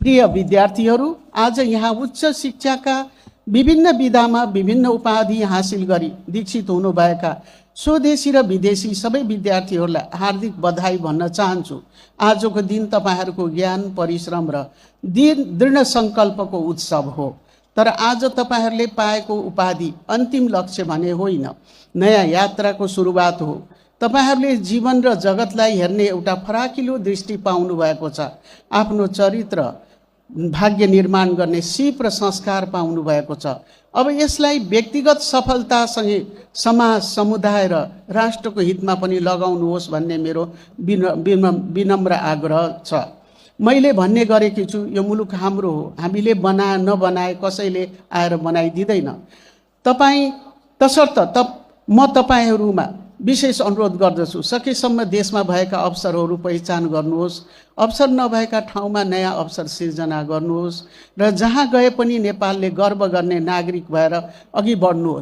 प्रिय विद्यार्थीहरू, आज यहाँ उच्च शिक्षाका विभिन्न विधामा विभिन्न उपाधि हासिल गरी दीक्षित हुनुभएका स्वदेशी र विदेशी सबै विद्यार्थीहरूलाई हार्दिक बधाई भन्न चाहन्छु। आजको दिन तपाईहरूको ज्ञान, परिश्रम र दृढ सङ्कल्पको उत्सव हो। तर आज तपाईहरूले पाएको उपाधि अन्तिम लक्ष्य भने होइन, नयाँ यात्राको सुरुवात हो। तपाईहरूले जीवन र जगतलाई हेर्ने एउटा फराकिलो दृष्टि पाउनु भएको छ। आफ्नो चरित्र भाग्य निर्माण गर्ने सिप र संस्कार पाउनु भएको छ। अब यसलाई व्यक्तिगत सफलतासँगै समाज, समुदाय र राष्ट्रको हितमा पनि लगाउनुहोस् भन्ने मेरो विनम्र आग्रह छ। मैले भन्ने गरेकी छु, यो मुलुक हाम्रो हो। हामीले नबनाए कसैले आएर बनाइदिँदैन। तसर्थ म तपाईहरूमा विशेष अनुरोध गर्दछु, सकेसम्म देशमा भएका अवसरहरू पहिचान गर्नुहोस्। अवसर नभएका ठाउँमा नयाँ अवसर सिर्जना गर्नुहोस् र जहाँ गए पनि नेपालले गर्व गर्ने नागरिक भएर अघि बढ्नुहोस्।